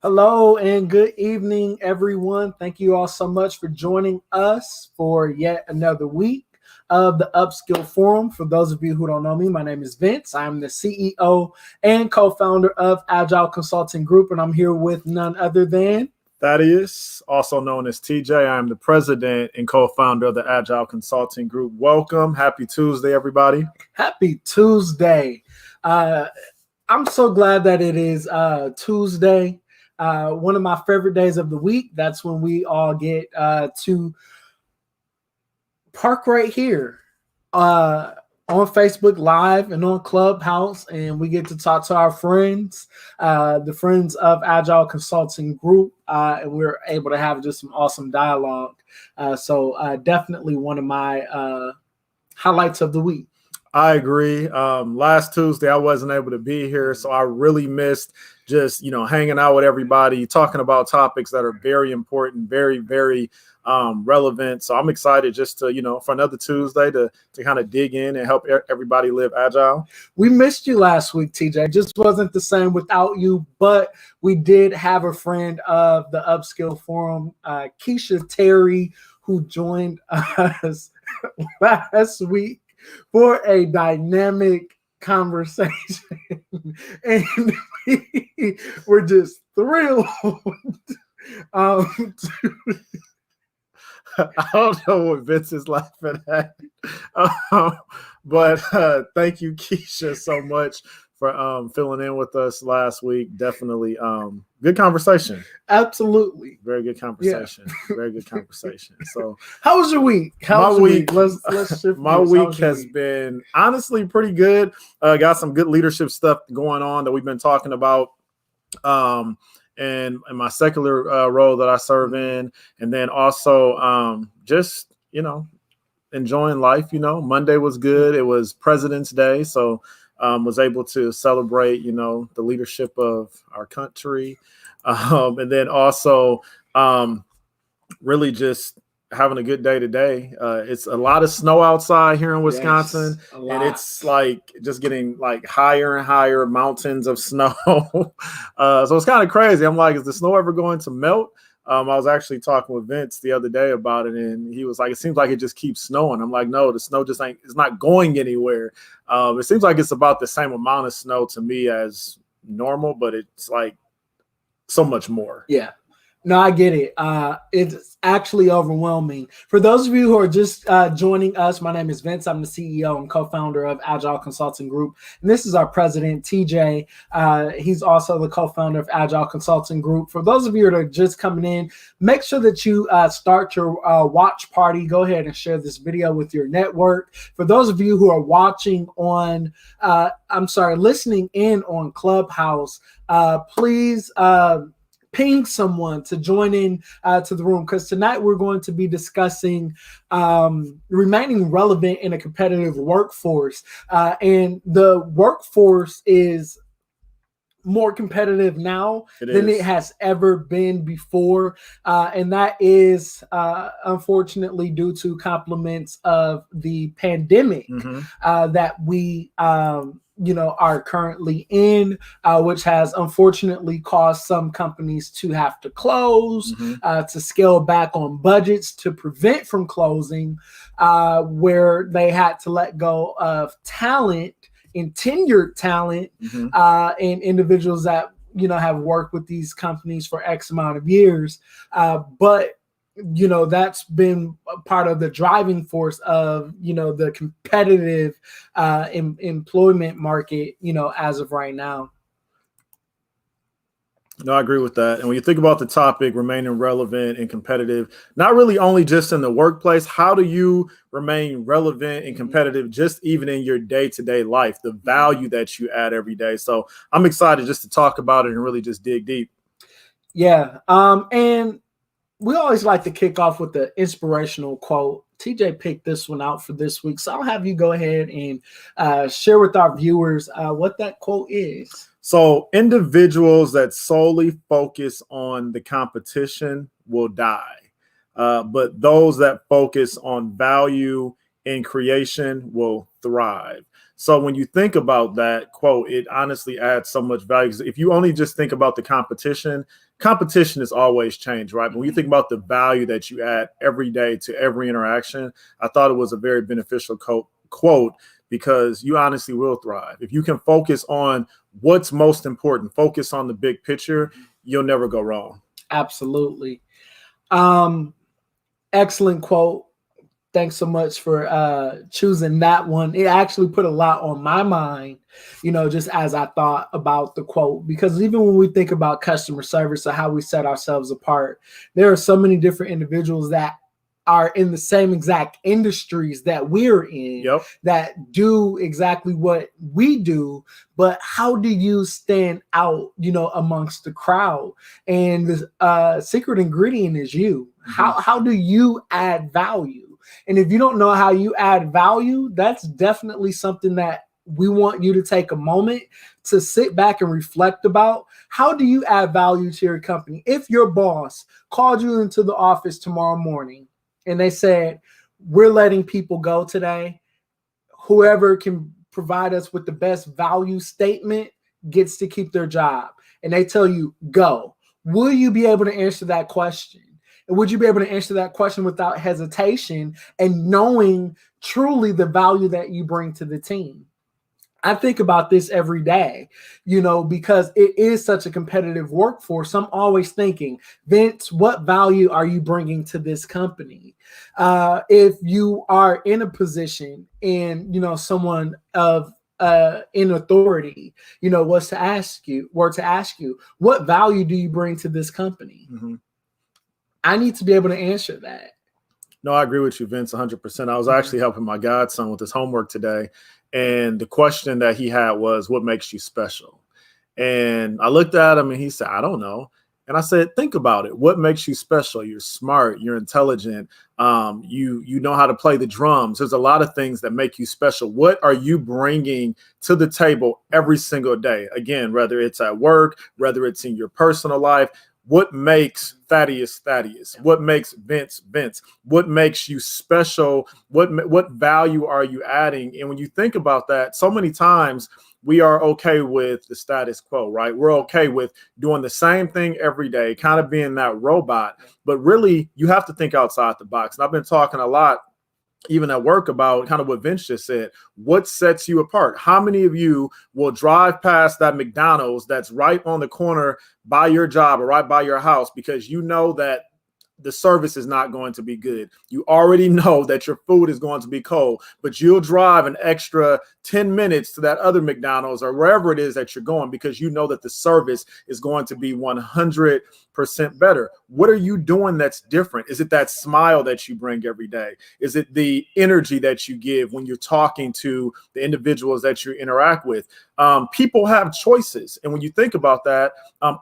Hello and good evening, everyone. Thank you all so much for joining us for yet another week of the Upskill Forum. For those of you who don't know me, my name is Vince. I'm the CEO and co-founder of Agile Consulting Group, and I'm here with none other than Thaddeus, also known as TJ. I am the president and co-founder of the Agile Consulting Group. Welcome. Happy Tuesday, everybody. Happy Tuesday. I'm so glad that it is Tuesday. One of my favorite days of the week. That's when we all get to park right here on Facebook Live and on Clubhouse, and we get to talk to our friends, the friends of Agile Consulting Group, and we're able to have just some awesome dialogue. So definitely one of my highlights of the week. I agree. Last Tuesday, I wasn't able to be here, so I really missed just, hanging out with everybody, talking about topics that are very important, very, very relevant. So I'm excited just to, for another Tuesday to kind of dig in and help everybody live agile. We missed you last week, TJ. It just wasn't the same without you, but we did have a friend of the Upskill Forum, Keisha Terry, who joined us last week for a dynamic conversation. And we're just thrilled. I don't know what Vince is laughing at. But thank you, Keisha, so much for filling in with us last week. Definitely good conversation. Absolutely. Very good conversation. Yeah. Very good conversation. So how was your week? My week has been honestly pretty good. Got some good leadership stuff going on that we've been talking about. And in my secular role that I serve in, and then also just enjoying life. Monday was good. It was President's Day, so was able to celebrate the leadership of our country, and then also really just having a good day today. It's a lot of snow outside here in Wisconsin, and it's like just getting like higher and higher mountains of snow. So it's kind of crazy. I'm like, is the snow ever going to melt? I was actually talking with Vince the other day about it, and he was like, it seems like it just keeps snowing. I'm like, no, the snow just it's not going anywhere. It seems like it's about the same amount of snow to me as normal, but it's like so much more. Yeah. No, I get it. It's actually overwhelming. For those of you who are just joining us, my name is Vince. I'm the CEO and co-founder of Agile Consulting Group. And this is our president, TJ. He's also the co-founder of Agile Consulting Group. For those of you that are just coming in, make sure that you start your watch party. Go ahead and share this video with your network. For those of you who are watching on, listening in on Clubhouse, please ping someone to join in to the room, because tonight we're going to be discussing remaining relevant in a competitive workforce. And the workforce is more competitive now than it has ever been before. And that is unfortunately due to compliments of the pandemic that we are currently in, which has unfortunately caused some companies to have to close, to scale back on budgets to prevent from closing, where they had to let go of talent and tenured talent, and individuals that have worked with these companies for X amount of years. But that's been part of the driving force of the competitive employment market as of right now. No, I agree with that. And when you think about the topic, remaining relevant and competitive, not really only just in the workplace, how do you remain relevant and competitive just even in your day-to-day life, the value that you add every day? So I'm excited just to talk about it and really just dig deep. Yeah. And we always like to kick off with the inspirational quote. TJ picked this one out for this week, so I'll have you go ahead and share with our viewers what that quote is. So individuals that solely focus on the competition will die, but those that focus on value and creation will thrive. So when you think about that quote, it honestly adds so much value. If you only just think about the competition competition is always change, right? But when you think about the value that you add every day to every interaction, I thought it was a very beneficial quote, because you honestly will thrive. If you can focus on what's most important, focus on the big picture, you'll never go wrong. Absolutely. Excellent quote. Thanks so much for choosing that one. It actually put a lot on my mind, just as I thought about the quote, because even when we think about customer service or how we set ourselves apart, there are so many different individuals that are in the same exact industries that we're in, that do exactly what we do. But how do you stand out, amongst the crowd? And the secret ingredient is you. How do you add value? And if you don't know how you add value, that's definitely something that we want you to take a moment to sit back and reflect about. How do you add value to your company? If your boss called you into the office tomorrow morning and they said, we're letting people go today, whoever can provide us with the best value statement gets to keep their job, and they tell you, go, will you be able to answer that question? And would you be able to answer that question without hesitation and knowing truly the value that you bring to the team? I think about this every day, because it is such a competitive workforce. I'm always thinking, Vince, what value are you bringing to this company? If you are in a position and, someone of in authority, were to ask you, what value do you bring to this company? I need to be able to answer that. No, I agree with you, Vince, 100%. I was actually helping my godson with his homework today, and the question that he had was, what makes you special? And I looked at him and he said, I don't know. And I said, think about it. What makes you special? You're smart. You're intelligent. You know how to play the drums. There's a lot of things that make you special. What are you bringing to the table every single day? Again, whether it's at work, whether it's in your personal life, what makes Thaddeus Thaddeus? What makes Vince Vince? What makes you special? What value are you adding? And when you think about that, so many times we are okay with the status quo, right? We're okay with doing the same thing every day, kind of being that robot. But really, you have to think outside the box. And I've been talking a lot, even at work, about kind of what Vince just said. What sets you apart? How many of you will drive past that McDonald's that's right on the corner by your job or right by your house because you know that the service is not going to be good? You already know that your food is going to be cold, but you'll drive an extra 10 minutes to that other McDonald's or wherever it is that you're going because you know that the service is going to be 100% better. What are you doing that's different? Is it that smile that you bring every day? Is it the energy that you give when you're talking to the individuals that you interact with? People have choices. And when you think about that,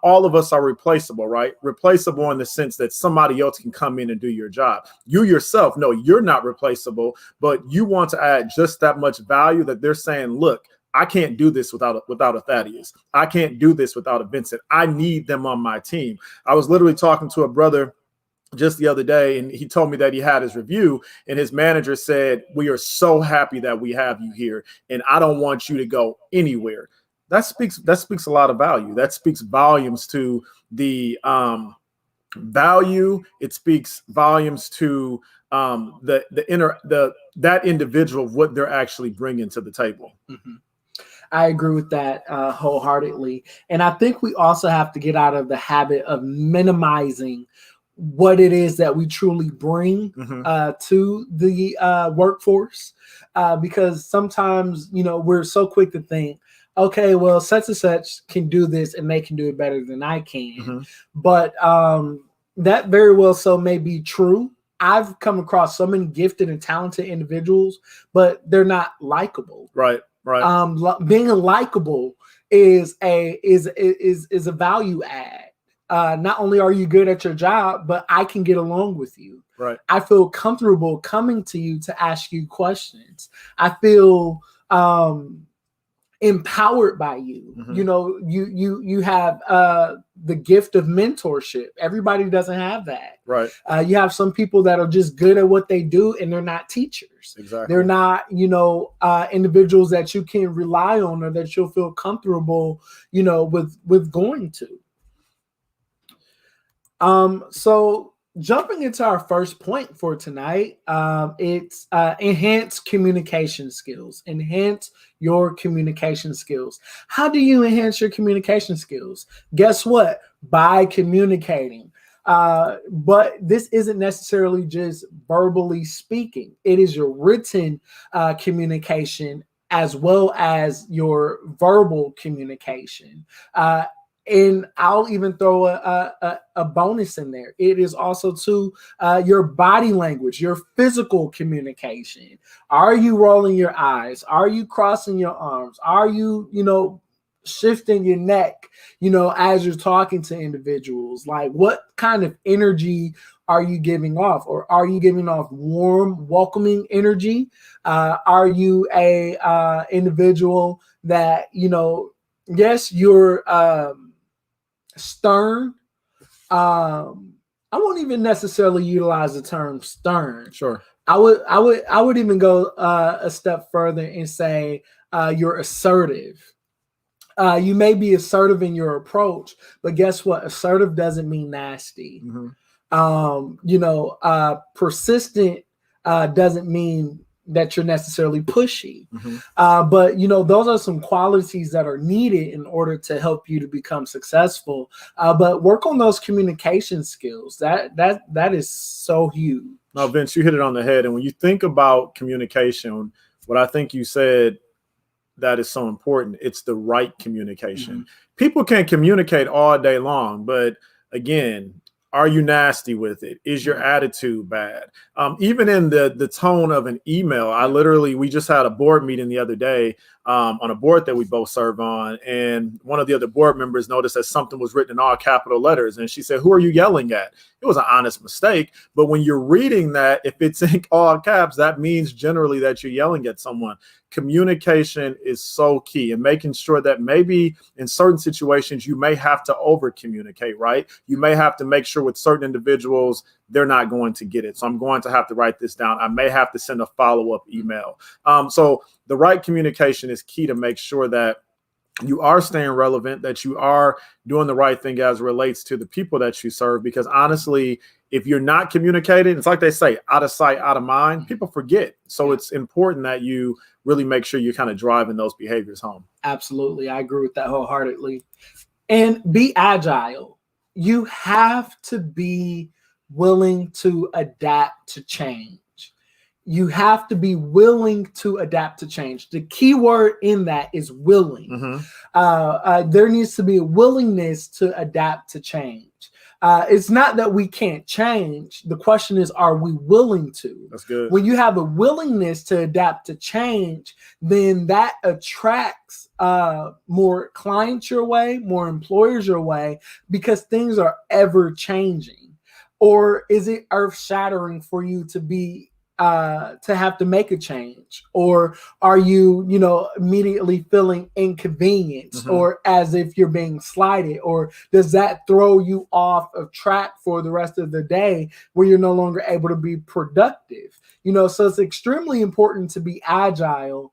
all of us are replaceable, right? Replaceable in the sense that somebody else can come in and do your job. You yourself, no, you're not replaceable, but you want to add just that much value that they're saying, look, I can't do this without a Thaddeus. I can't do this without a Vincent. I need them on my team. I was literally talking to a brother just the other day, and he told me that he had his review, and his manager said, we are so happy that we have you here, and I don't want you to go anywhere. That speaks a lot of value. That speaks volumes to the value. It speaks volumes to that individual, what they're actually bringing to the table. I agree with that wholeheartedly. And I think we also have to get out of the habit of minimizing what it is that we truly bring to the workforce, because sometimes, we're so quick to think, okay, well, such and such can do this and they can do it better than I can. But that very well so may be true. I've come across so many gifted and talented individuals, but they're not likable. Right. Being likable is a value add. Not only are you good at your job, but I can get along with you. Right. I feel comfortable coming to you to ask you questions. I feel empowered by you. You have the gift of mentorship. Everybody doesn't have that. Right. You have some people that are just good at what they do, and they're not teachers. Exactly. They're not, individuals that you can rely on or that you'll feel comfortable, with going to. So jumping into our first point for tonight, it's enhance communication skills. Enhance your communication skills. How do you enhance your communication skills? Guess what? By communicating. But this isn't necessarily just verbally speaking. It is your written communication as well as your verbal communication. And I'll even throw a bonus in there. It is also to your body language, your physical communication. Are you rolling your eyes? Are you crossing your arms? Are you, shifting your neck, as you're talking to individuals? Like, what kind of energy are you giving off? Or are you giving off warm, welcoming energy? Are you a individual that, yes, you're stern. I won't even necessarily utilize the term stern. Sure. I would even go a step further and say you're assertive. You may be assertive in your approach, but guess what? Assertive doesn't mean nasty. Persistent doesn't mean that you're necessarily pushy. But those are some qualities that are needed in order to help you to become successful. But work on those communication skills. That is so huge. No, Vince, you hit it on the head. And when you think about communication, what I think you said that is so important, it's the right communication. People can communicate all day long, but again, are you nasty with it? Is your attitude bad? Even in the tone of an email, we just had a board meeting the other day on a board that we both serve on. And one of the other board members noticed that something was written in all capital letters. And she said, "Who are you yelling at?" It was an honest mistake. But when you're reading that, if it's in all caps, that means generally that you're yelling at someone. Communication is so key, and making sure that maybe in certain situations you may have to over communicate, right? You may have to make sure with certain individuals they're not going to get it. So I'm going to have to write this down. I may have to send a follow-up email. So the right communication is key to make sure that you are staying relevant, that you are doing the right thing as it relates to the people that you serve. Because honestly, if you're not communicating, it's like they say, out of sight, out of mind, people forget. So it's important that you really make sure you're kind of driving those behaviors home. Absolutely. I agree with that wholeheartedly. And be agile. You have to be willing to adapt to change. You have to be willing to adapt to change. The key word in that is willing. There needs to be a willingness to adapt to change. It's not that we can't change. The question is, are we willing to? That's good. When you have a willingness to adapt to change, then that attracts more clients your way, more employers your way, because things are ever changing. Or is it earth-shattering for you to be to have to make a change? Or are you, immediately feeling inconvenienced or as if you're being slighted? Or does that throw you off of track for the rest of the day where you're no longer able to be productive? So it's extremely important to be agile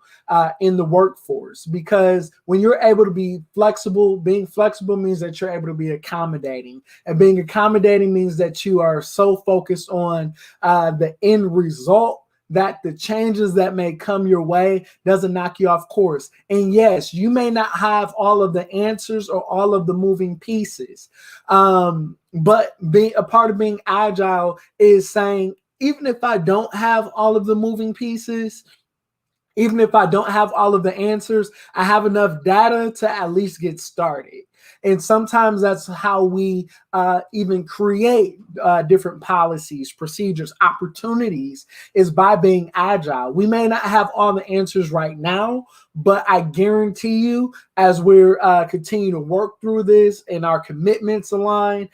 in the workforce, because when you're able to be flexible, being flexible means that you're able to be accommodating, and being accommodating means that you are so focused on the end result that the changes that may come your way doesn't knock you off course. And yes, you may not have all of the answers or all of the moving pieces, but being a part of being agile is saying, even if I don't have all of the moving pieces, even if I don't have all of the answers, I have enough data to at least get started. And sometimes that's how we even create different policies, procedures, opportunities, is by being agile. We may not have all the answers right now, but I guarantee you, as we're continue to work through this and our commitments align,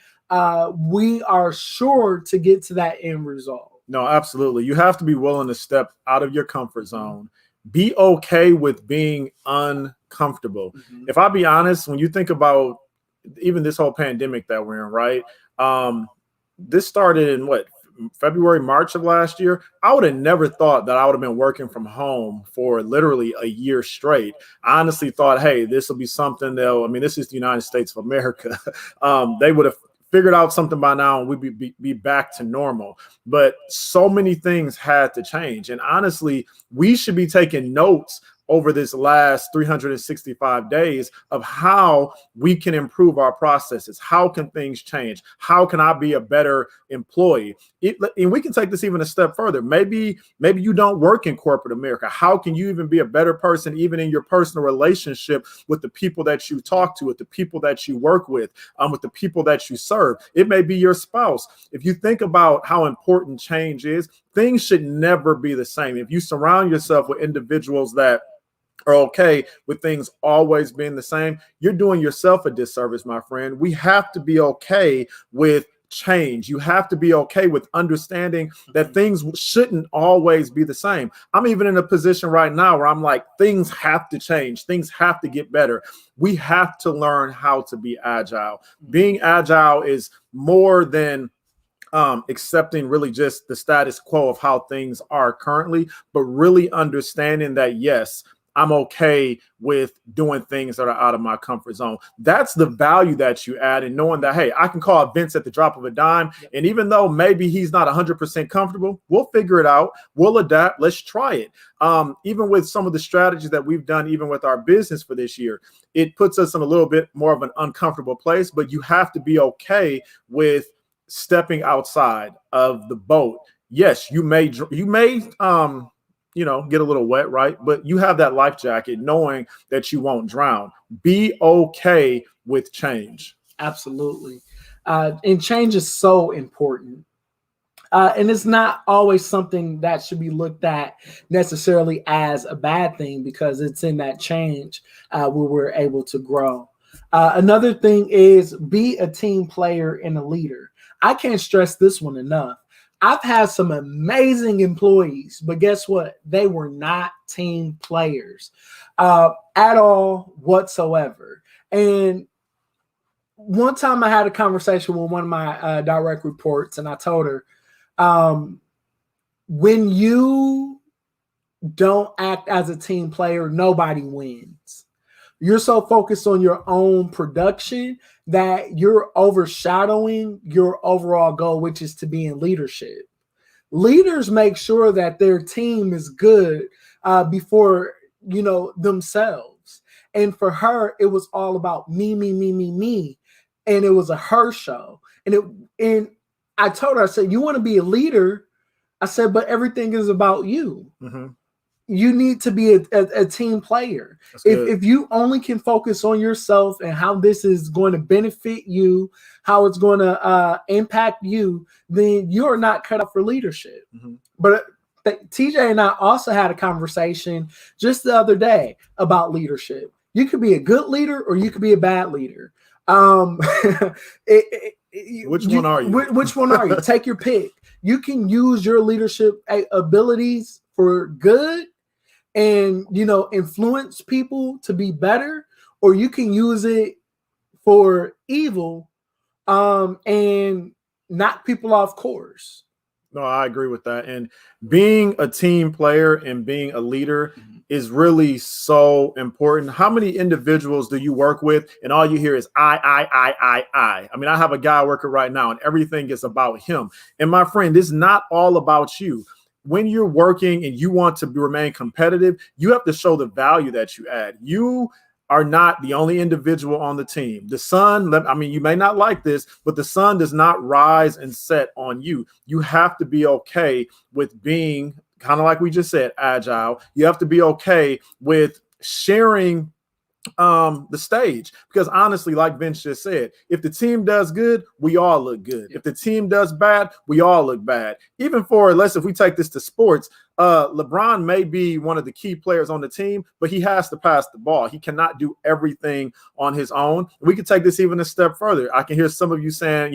we are sure to get to that end result. No, absolutely. You have to be willing to step out of your comfort zone. Be okay with being uncomfortable. If I be honest, when you think about even this whole pandemic that we're in, right? This started in February, March of last year. I would have never thought that I would have been working from home for literally a year straight. I honestly thought, hey, this will be something this is the United States of America. They would have figured out something by now and we'd be back to normal. But so many things had to change. And honestly, we should be taking notes over this last 365 days of how we can improve our processes. How can things change? How can I be a better employee? And we can take this even a step further. Maybe you don't work in corporate America. How can you even be a better person, even in your personal relationship with the people that you talk to, with the people that you work with the people that you serve? It may be your spouse. If you think about how important change is, things should never be the same. If you surround yourself with individuals that are okay with things always being the same, you're doing yourself a disservice, my friend. We have to be okay with change. You have to be okay with understanding that things shouldn't always be the same. I'm even in a position right now where I'm like, things have to change. Things have to get better. We have to learn how to be agile. Being agile is more than accepting really just the status quo of how things are currently, but really understanding that, yes, I'm okay with doing things that are out of my comfort zone. That's the value that you add, and knowing that, hey, I can call Vince at the drop of a dime. And even though maybe he's not 100% comfortable, we'll figure it out. We'll adapt. Let's try it. Even with some of the strategies that we've done, even with our business for this year, it puts us in a little bit more of an uncomfortable place, but you have to be okay with stepping outside of the boat. Yes, you may get a little wet, right? But you have that life jacket knowing that you won't drown. Be okay with change. Absolutely. And change is so important. And it's not always something that should be looked at necessarily as a bad thing, because it's in that change where we're able to grow. Another thing is be a team player and a leader. I can't stress this one enough. I've had some amazing employees, but guess what? They were not team players at all whatsoever. And one time I had a conversation with one of my direct reports, and I told her, when you don't act as a team player, nobody wins. You're so focused on your own production that you're overshadowing your overall goal, which is to be in leadership. Leaders make sure that their team is good before, themselves. And for her, it was all about me, me, me, me, me. And it was a her show. And I told her, I said, you want to be a leader? I said, but everything is about you. Mm-hmm. You need to be a team player. If you only can focus on yourself and how this is going to benefit you, how it's going to impact you, then you're not cut out for leadership. Mm-hmm. But TJ and I also had a conversation just the other day about leadership. You could be a good leader or you could be a bad leader. Which one are you? Which one are you? Take your pick. You can use your leadership abilities for good and, influence people to be better, or you can use it for evil and knock people off course. No, I agree with that. And being a team player and being a leader is really so important. How many individuals do you work with and all you hear is I? I mean, I have a guy working right now and everything is about him. And my friend, it's not all about you. When you're working and you want to remain competitive, you have to show the value that you add. You are not the only individual on the team. The sun, you may not like this, but the sun does not rise and set on you. You have to be okay with being, kind of like we just said, agile. You have to be okay with sharing the stage, because honestly, like Vince just said, if the team does good, we all look good. If the team does bad, we all look bad. Even if we take this to sports, LeBron may be one of the key players on the team, but he has to pass the ball. He cannot do everything on his own. We could take this even a step further. I can hear some of you saying,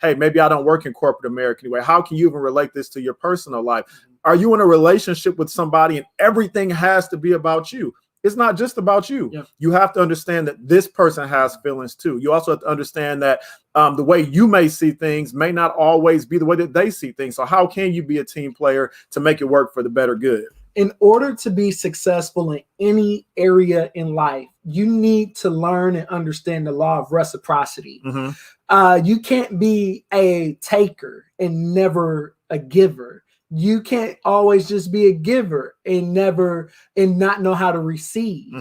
hey, maybe I don't work in corporate America anyway. How can you even relate this to your personal life? Are you in a relationship with somebody and everything has to be about you? It's not just about you. Yeah. You have to understand that this person has feelings too. You also have to understand that the way you may see things may not always be the way that they see things. So how can you be a team player to make it work for the better good? In order to be successful in any area in life, you need to learn and understand the law of reciprocity. You can't be a taker and never a giver. You can't always just be a giver and not know how to receive,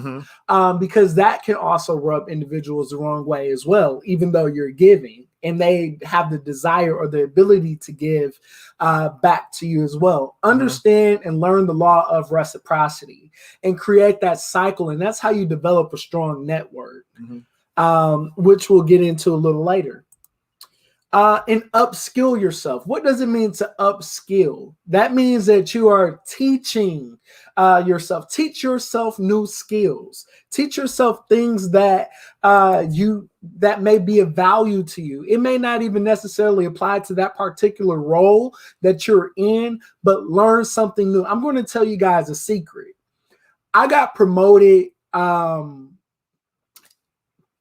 because that can also rub individuals the wrong way as well, even though you're giving and they have the desire or the ability to give back to you as well. Understand and learn the law of reciprocity and create that cycle. And that's how you develop a strong network, which we'll get into a little later. And upskill yourself. What does it mean to upskill? That means that you are teaching yourself. Teach yourself new skills. Teach yourself things that that may be of value to you. It may not even necessarily apply to that particular role that you're in, but learn something new. I'm going to tell you guys a secret. I got promoted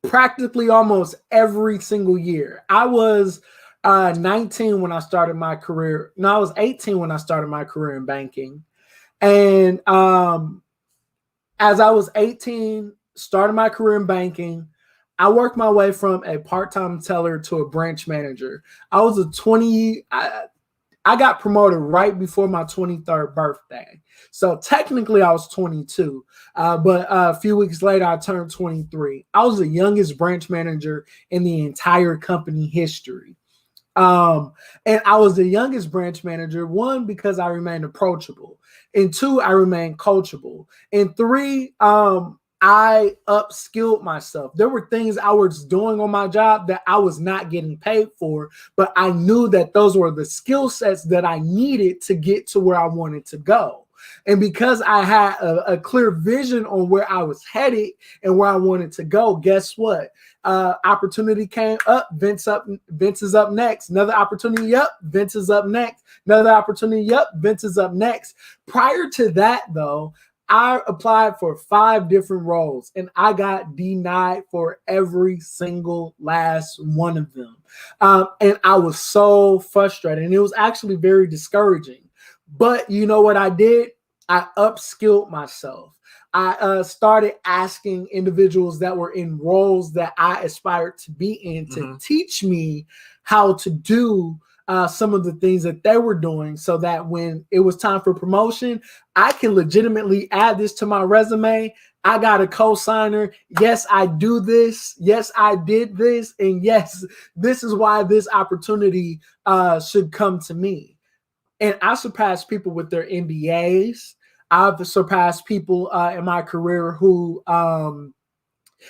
practically almost every single year. I was 19 when I started my career. No, I was 18 when I started my career in banking. And as I was 18, started my career in banking, I worked my way from a part-time teller to a branch manager. I was I got promoted right before my 23rd birthday. So technically I was 22, but a few weeks later I turned 23. I was the youngest branch manager in the entire company history. And I was the youngest branch manager, one, because I remained approachable, and two, I remained coachable, and three, I upskilled myself. There were things I was doing on my job that I was not getting paid for, but I knew that those were the skill sets that I needed to get to where I wanted to go. And because I had a clear vision on where I was headed and where I wanted to go, guess what? Opportunity came up, Vince is up next. Another opportunity up, Vince is up next. Another opportunity up, Vince is up next. Prior to that, though, I applied for 5 different roles and I got denied for every single last one of them. And I was so frustrated, and it was actually very discouraging. But you know what I did? I upskilled myself. I started asking individuals that were in roles that I aspired to be in to teach me how to do some of the things that they were doing, so that when it was time for promotion, I can legitimately add this to my resume. I got a co-signer. Yes, I do this. Yes, I did this. And yes, this is why this opportunity should come to me. And I surpassed people with their MBAs. I've surpassed people in my career who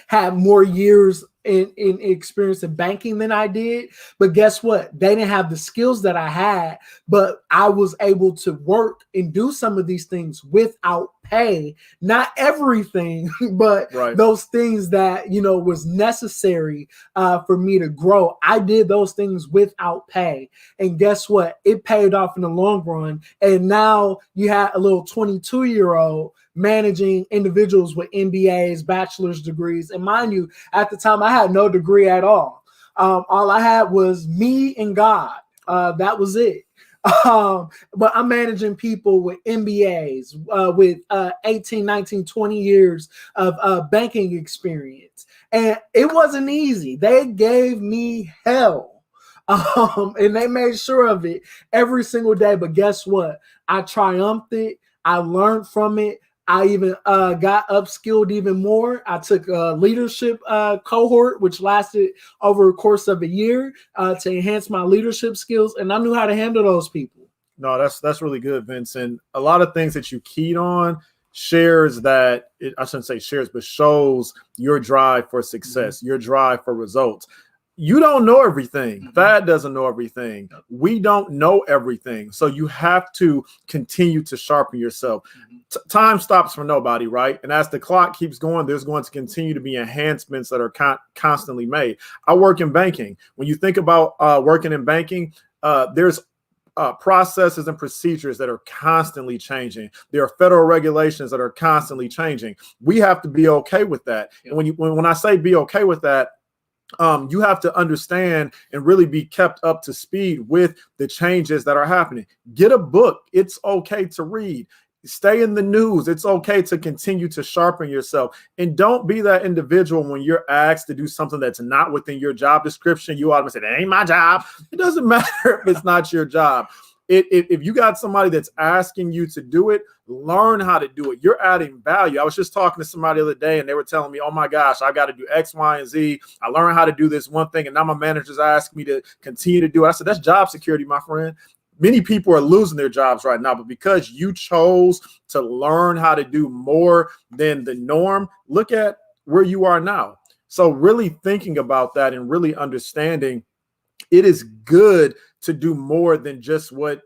had more years in experience in banking than I did. But guess what? They didn't have the skills that I had, but I was able to work and do some of these things without pay. Not everything, but those things that, was necessary for me to grow. I did those things without pay. And guess what? It paid off in the long run. And now you have a little 22-year-old managing individuals with MBAs, bachelor's degrees. And mind you, at the time, I had no degree at all. All I had was me and God. That was it. But I'm managing people with MBAs, with 18, 19, 20 years of banking experience. And it wasn't easy. They gave me hell. And they made sure of it every single day. But guess what? I triumphed it. I learned from it. I even got upskilled even more. I took a leadership cohort, which lasted over a course of a year to enhance my leadership skills. And I knew how to handle those people. No, that's really good, Vince. And a lot of things that you keyed on shares that, I shouldn't say shares, but shows your drive for success, your drive for results. You don't know everything. Thad doesn't know everything. We don't know everything. So you have to continue to sharpen yourself. Time stops for nobody, right? And as the clock keeps going, there's going to continue to be enhancements that are constantly made. I work in banking. When you think about working in banking, there's processes and procedures that are constantly changing. There are federal regulations that are constantly changing. We have to be okay with that. And when I say be okay with that, you have to understand and really be kept up to speed with the changes that are happening. Get a book. It's okay to read. stay in the news. It's okay to continue to sharpen yourself, and don't be that individual when you're asked to do something that's not within your job description. You automatically say, "That ain't my job." It doesn't matter if it's not your job. If you got somebody that's asking you to do it, learn how to do it. You're adding value. I was just talking to somebody the other day, and they were telling me, "Oh my gosh, I got to do X, Y, and Z. I learned how to do this one thing, and now my manager's asking me to continue to do it." I said, "That's job security, my friend." Many people are losing their jobs right now, but because you chose to learn how to do more than the norm, look at where you are now. So really thinking about that and really understanding it is good to do more than just what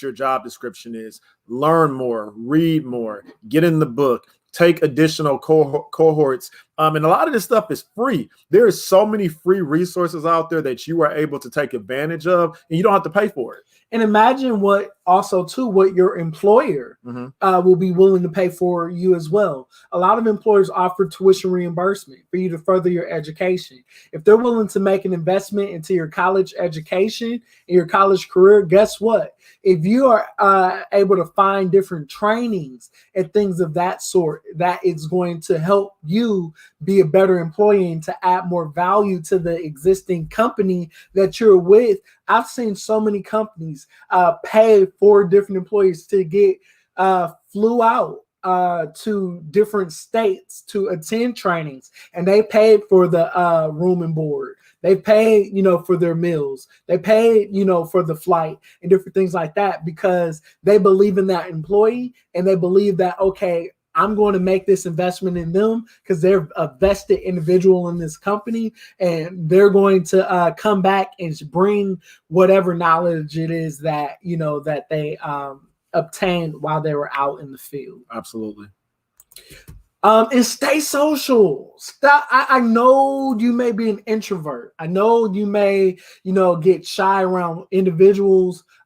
your job description is. Learn more, read more, get in the book, take additional cohorts. And a lot of this stuff is free. There is so many free resources out there that you are able to take advantage of, and you don't have to pay for it. And imagine what your employer will be willing to pay for you as well. A lot of employers offer tuition reimbursement for you to further your education. If they're willing to make an investment into your college education and your college career, guess what? If you are able to find different trainings and things of that sort, that is going to help you be a better employee and to add more value to the existing company that you're with. I've seen so many companies pay for different employees to get flew out to different states to attend trainings, and they paid for the room and board. They paid, for their meals. They paid, for the flight and different things like that, because they believe in that employee, and they believe that, okay, I'm going to make this investment in them because they're a vested individual in this company, and they're going to come back and bring whatever knowledge it is that, that they obtained while they were out in the field. Absolutely. And stay social. Stop. I know you may be an introvert. I know you may, get shy around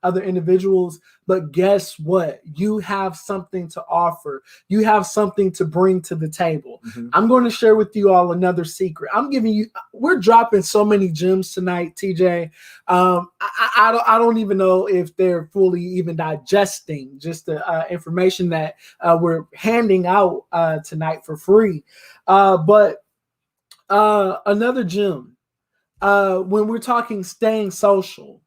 other individuals, but guess what? You have something to offer. You have something to bring to the table. I'm going to share with you all another secret. We're dropping so many gems tonight, TJ. I don't even know if they're fully even digesting just the information that we're handing out tonight for free. But another gem, when we're talking staying social,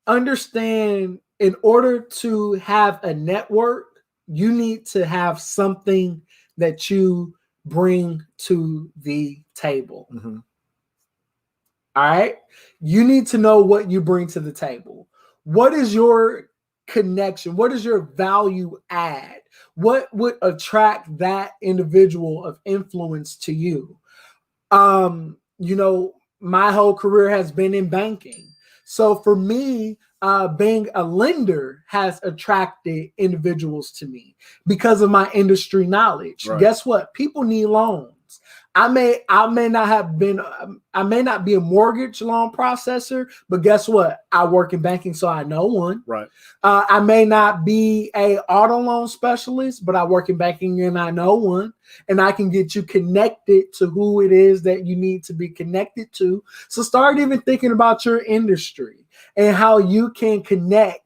understand in order to have a network, you need to have something that you bring to the table. All right. You need to know what you bring to the table. What is your connection? What is your value add? What would attract that individual of influence to you? My whole career has been in banking. So for me, being a lender has attracted individuals to me because of my industry knowledge. Right. Guess what? People need loans. I may not be a mortgage loan processor, but guess what? I work in banking, so I know one. Right. I may not be a auto loan specialist, but I work in banking and I know one. And I can get you connected to who it is that you need to be connected to. So start even thinking about your industry and how you can connect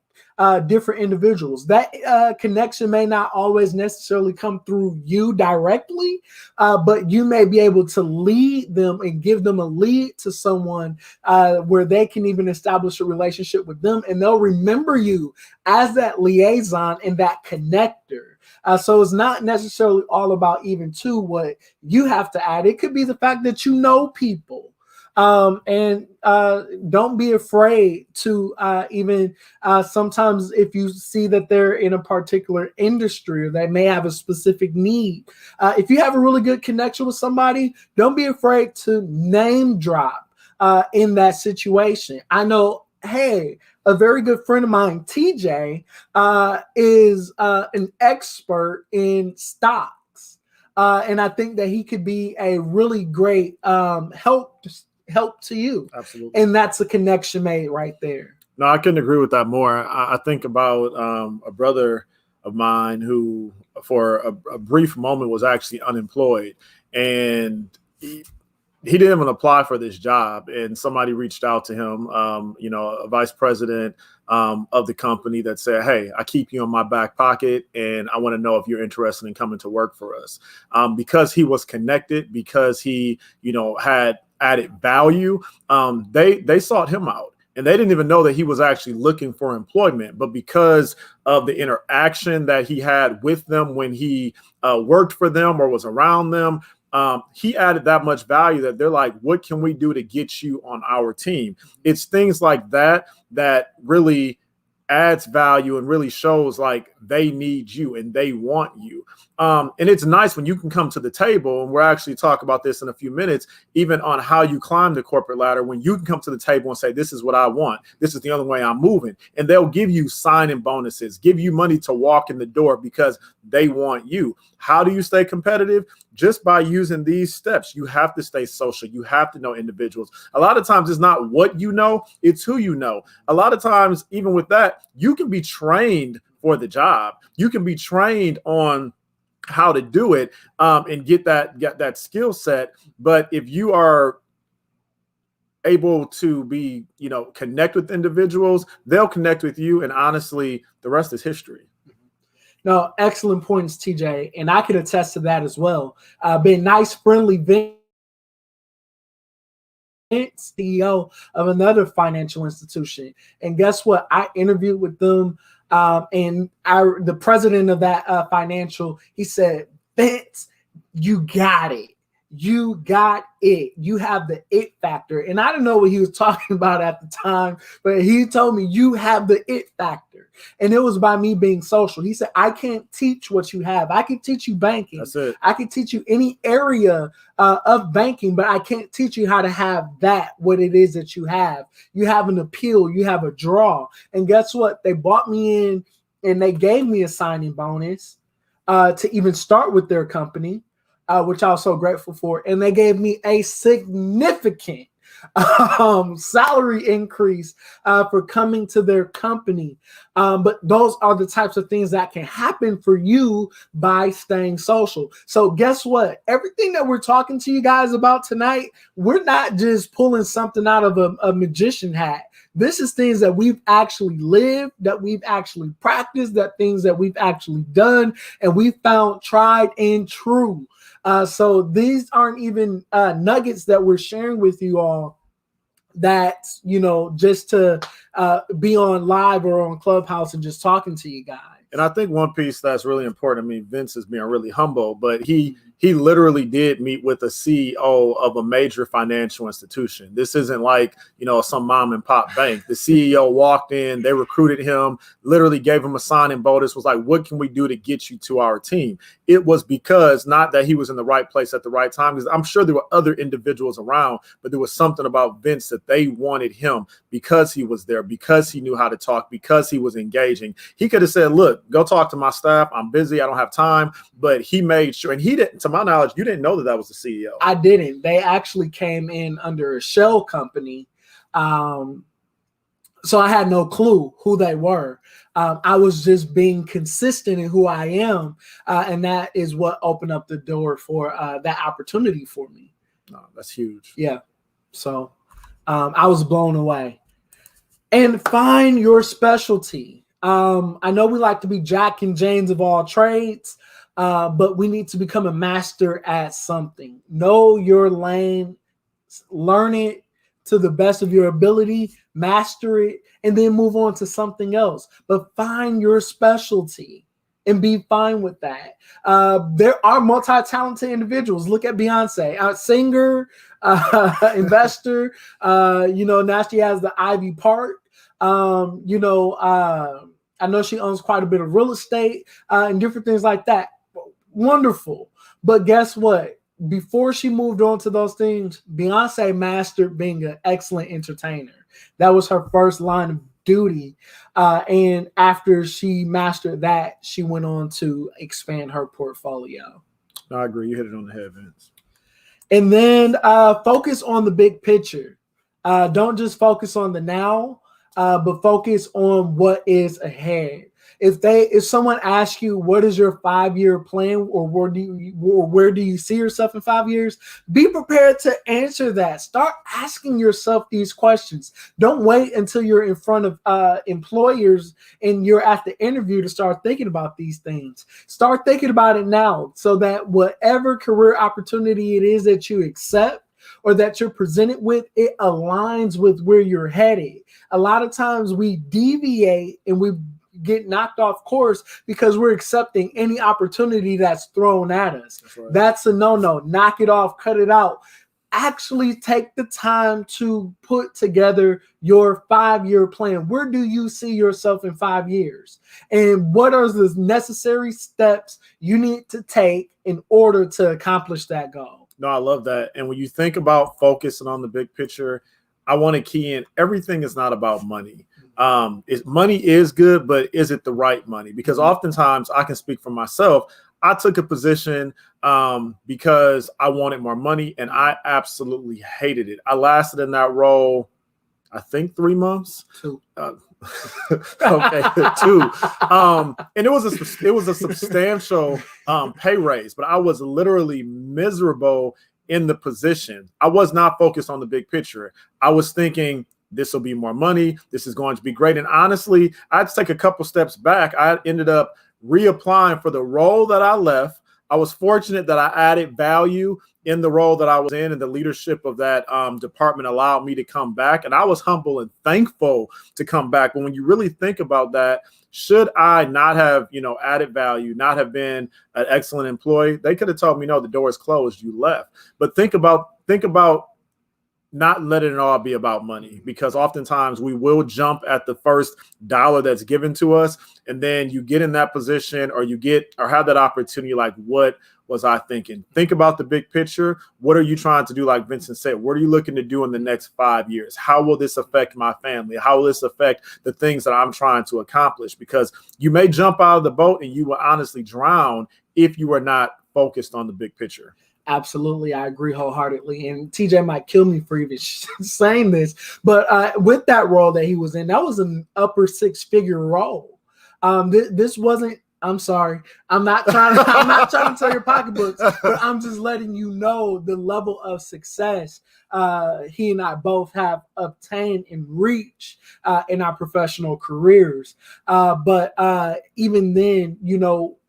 different individuals. That connection may not always necessarily come through you directly, but you may be able to lead them and give them a lead to someone where they can even establish a relationship with them, and they'll remember you as that liaison and that connector. So it's not necessarily all about even to what you have to add. It could be the fact that you know people. And don't be afraid to even sometimes if you see that they're in a particular industry or they may have a specific need. If you have a really good connection with somebody, don't be afraid to name drop in that situation. I know, hey, a very good friend of mine, TJ, is an expert in stocks. And I think that he could be a really great help to you. Absolutely. And that's a connection made right there. No, I couldn't agree with that more. I think about a brother of mine who for a brief moment was actually unemployed, and he didn't even apply for this job, and somebody reached out to him, a vice president of the company, that said, "Hey, I keep you in my back pocket, and I want to know if you're interested in coming to work for us." Because he was connected, because he, had added value, they sought him out. And they didn't even know that he was actually looking for employment. But because of the interaction that he had with them when he worked for them or was around them, he added that much value that they're like, what can we do to get you on our team? It's things like that that really adds value and really shows like they need you and they want you. And it's nice when you can come to the table, and we'll actually talk about this in a few minutes, even on how you climb the corporate ladder, when you can come to the table and say, this is what I want. This is the only way I'm moving. And they'll give you sign-in bonuses, give you money to walk in the door because they want you. How do you stay competitive? Just by using these steps. You have to stay social. You have to know individuals. A lot of times it's not what you know, it's who you know. A lot of times, even with that, you can be trained for the job. You can be trained on how to do it and get that skill set. But if you are able to be, connect with individuals, they'll connect with you. And honestly, the rest is history. No, excellent points, TJ. And I can attest to that as well. Being nice, friendly Vince, CEO of another financial institution. And guess what? I interviewed with them. And the president of that financial, he said, Vince, you got it. You got it. You have the it factor. And I didn't know what he was talking about at the time, but he told me you have the it factor. And it was by me being social. He said, I can't teach what you have. I can teach you banking. That's it. I can teach you any area of banking, but I can't teach you how to have what it is that you have. You have an appeal. You have a draw. And guess what? They brought me in and they gave me a signing bonus to even start with their company. Which I was so grateful for. And they gave me a significant salary increase for coming to their company. But those are the types of things that can happen for you by staying social. So guess what? Everything that we're talking to you guys about tonight, we're not just pulling something out of a magician hat. This is things that we've actually lived, that we've actually practiced, that things that we've actually done, and we found tried and true. So these aren't even nuggets that we're sharing with you all that, just to be on live or on Clubhouse and just talking to you guys. And I think one piece that's really important to me, Vince is being really humble, but he literally did meet with a CEO of a major financial institution. This isn't like, some mom and pop bank. The CEO walked in, they recruited him, literally gave him a signing bonus, was like, what can we do to get you to our team? It was because not that he was in the right place at the right time, because I'm sure there were other individuals around, but there was something about Vince that they wanted him because he was there, because he knew how to talk, because he was engaging. He could have said, look, go talk to my staff. I'm busy. I don't have time. But he made sure, and he didn't, to my knowledge, you didn't know that was the CEO. I didn't. They actually came in under a shell company. So I had no clue who they were. I was just being consistent in who I am. And that is what opened up the door for that opportunity for me. No, that's huge. Yeah. So I was blown away. And find your specialty. I know we like to be Jack and Janes of all trades, but we need to become a master at something. Know your lane, learn it to the best of your ability, master it, and then move on to something else. But find your specialty and be fine with that. There are multi-talented individuals. Look at Beyonce, singer, investor. Now she has the Ivy Park. I know she owns quite a bit of real estate and different things like that. Wonderful. But guess what? Before she moved on to those things, Beyonce mastered being an excellent entertainer. That was her first line of duty. And after she mastered that, she went on to expand her portfolio. I agree. You hit it on the head, Vince. And then focus on the big picture. Don't just focus on the now, but focus on what is ahead. If someone asks you what is your 5-year plan, or where do you see yourself in 5 years, be prepared to answer that. Start asking yourself these questions. Don't wait until you're in front of employers and you're at the interview to start thinking about these things. Start thinking about it now, so that whatever career opportunity it is that you accept or that you're presented with, it aligns with where you're headed. A lot of times we deviate and we get knocked off course because we're accepting any opportunity that's thrown at us. That's right. That's a no-no. Knock it off, cut it out. Actually take the time to put together your 5-year plan. Where do you see yourself in 5 years? And what are the necessary steps you need to take in order to accomplish that goal? No, I love that. And when you think about focusing on the big picture, I want to key in, everything is not about money. Money is good, but is it the right money? Because oftentimes, I can speak for myself, I took a position because I wanted more money, and I absolutely hated it. I lasted in that role, I think 3 months. Okay, 2. And it was a substantial pay raise, but I was literally miserable in the position. I was not focused on the big picture. I was thinking, this will be more money. This is going to be great. And honestly, I had to take a couple steps back. I ended up reapplying for the role that I left. I was fortunate that I added value in the role that I was in, and the leadership of that department allowed me to come back. And I was humble and thankful to come back. But when you really think about that, should I not have, added value, not have been an excellent employee, they could have told me, no, the door is closed, you left. But think about not letting it all be about money, because oftentimes we will jump at the first dollar that's given to us. And then you get in that position, or have that opportunity. Like, what was I thinking? Think about the big picture. What are you trying to do? Like Vincent said, what are you looking to do in the next 5 years? How will this affect my family? How will this affect the things that I'm trying to accomplish? Because you may jump out of the boat and you will honestly drown if you are not focused on the big picture. Absolutely. I agree wholeheartedly. And TJ might kill me for even saying this, but with that role that he was in, that was an upper 6-figure role. This wasn't, I'm sorry, I'm not trying to tell your pocketbooks, but I'm just letting you know the level of success he and I both have obtained and reached in our professional careers. But even then,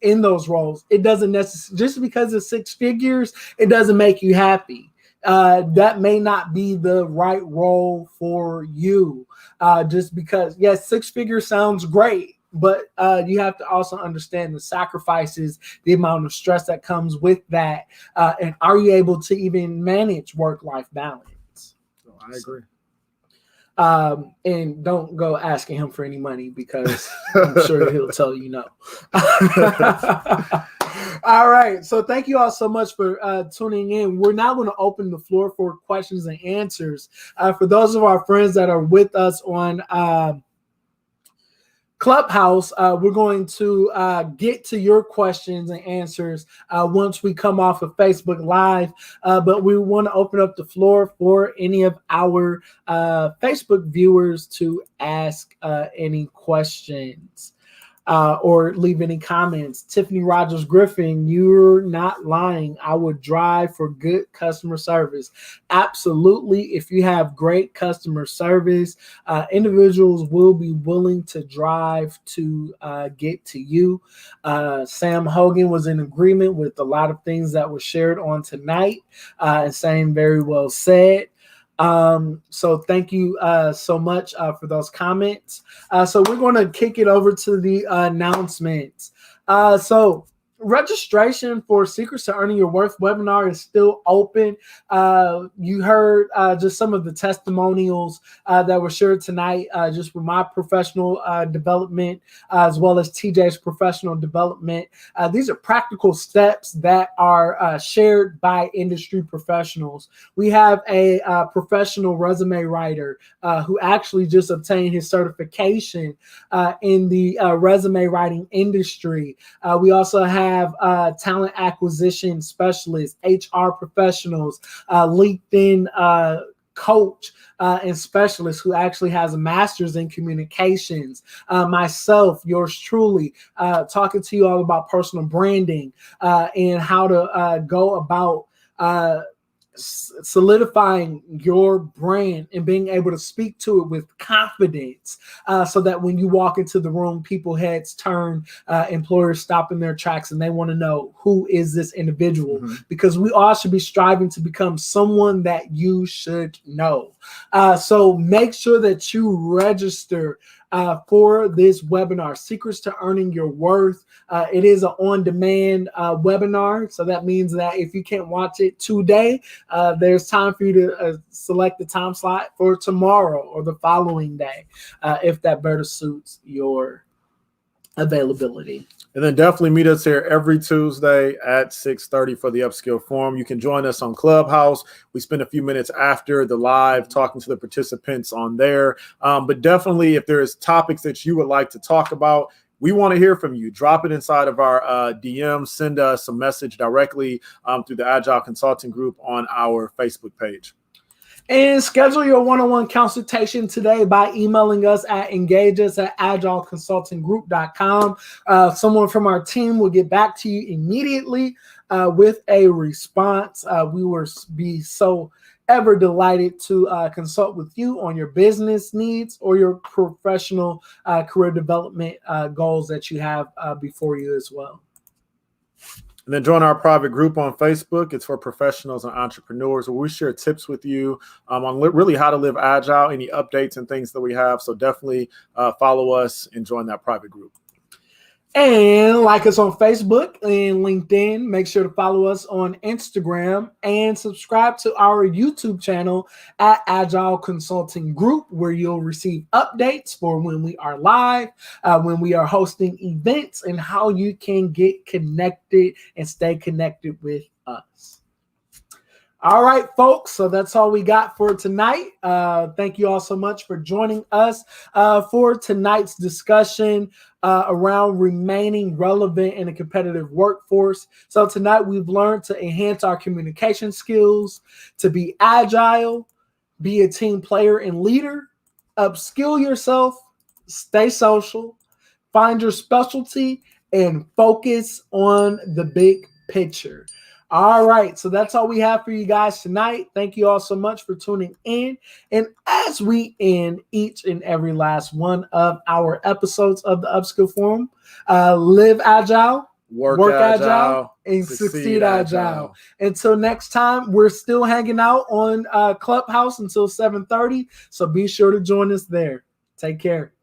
in those roles, it doesn't necessarily, just because it's 6 figures, it doesn't make you happy. That may not be the right role for you. Just because, yes, 6 figures sounds great, but you have to also understand the sacrifices, the amount of stress that comes with that. And are you able to even manage work-life balance? Oh, I agree. And don't go asking him for any money, because I'm sure he'll tell you no. All right. So thank you all so much for tuning in. We're now going to open the floor for questions and answers. For those of our friends that are with us on Clubhouse, we're going to get to your questions and answers once we come off of Facebook Live, but we want to open up the floor for any of our Facebook viewers to ask any questions or leave any comments. Tiffany Rogers Griffin, you're not lying. I would drive for good customer service. Absolutely. If you have great customer service, individuals will be willing to drive to get to you. Sam Hogan was in agreement with a lot of things that were shared on tonight, and saying very well said. So thank you so much for those comments. So we're going to kick it over to the announcements. So registration for Secrets to Earning Your Worth webinar is still open. You heard just some of the testimonials that were shared tonight, just with my professional development, as well as TJ's professional development. These are practical steps that are shared by industry professionals. We have a professional resume writer who actually just obtained his certification in the resume writing industry. We also have talent acquisition specialists, HR professionals, LinkedIn coach and specialist who actually has a master's in communications. Myself, yours truly, talking to you all about personal branding and how to go about solidifying your brand and being able to speak to it with confidence so that when you walk into the room, people heads turn, employers stop in their tracks and they want to know, who is this individual? Mm-hmm. Because we all should be striving to become someone that you should know. So make sure that you register for this webinar, Secrets to Earning Your Worth. It is an on-demand webinar, so that means that if you can't watch it today, there's time for you to select the time slot for tomorrow or the following day, if that better suits your availability. And then definitely meet us here every Tuesday at 6:30 for the Upskill Forum. You can join us on Clubhouse. We spend a few minutes after the live talking to the participants on there. But definitely, if there's topics that you would like to talk about, we want to hear from you. Drop it inside of our DM. Send us a message directly through the Agile Consulting Group on our Facebook page. And schedule your one-on-one consultation today by emailing us at engageus@agileconsultinggroup.com. Someone from our team will get back to you immediately with a response. We will be so ever delighted to consult with you on your business needs or your professional career development goals that you have before you as well. And then join our private group on Facebook. It's for professionals and entrepreneurs where we share tips with you on really how to live agile, any updates and things that we have. So definitely follow us and join that private group. And like us on Facebook and LinkedIn. Make sure to follow us on Instagram and subscribe to our YouTube channel at Agile Consulting Group, where you'll receive updates for when we are live, when we are hosting events, and how you can get connected and stay connected with us. All right, folks. So that's all we got for tonight. Thank you all so much for joining us for tonight's discussion around remaining relevant in a competitive workforce. So tonight we've learned to enhance our communication skills, to be agile, be a team player and leader, upskill yourself, stay social, find your specialty, and focus on the big picture. All right, so that's all we have for you guys tonight. Thank you all so much for tuning in. And as we end each and every last one of our episodes of the Upskill Forum, live agile, work agile, and succeed agile. Until next time, we're still hanging out on Clubhouse until 7:30, so be sure to join us there. Take care.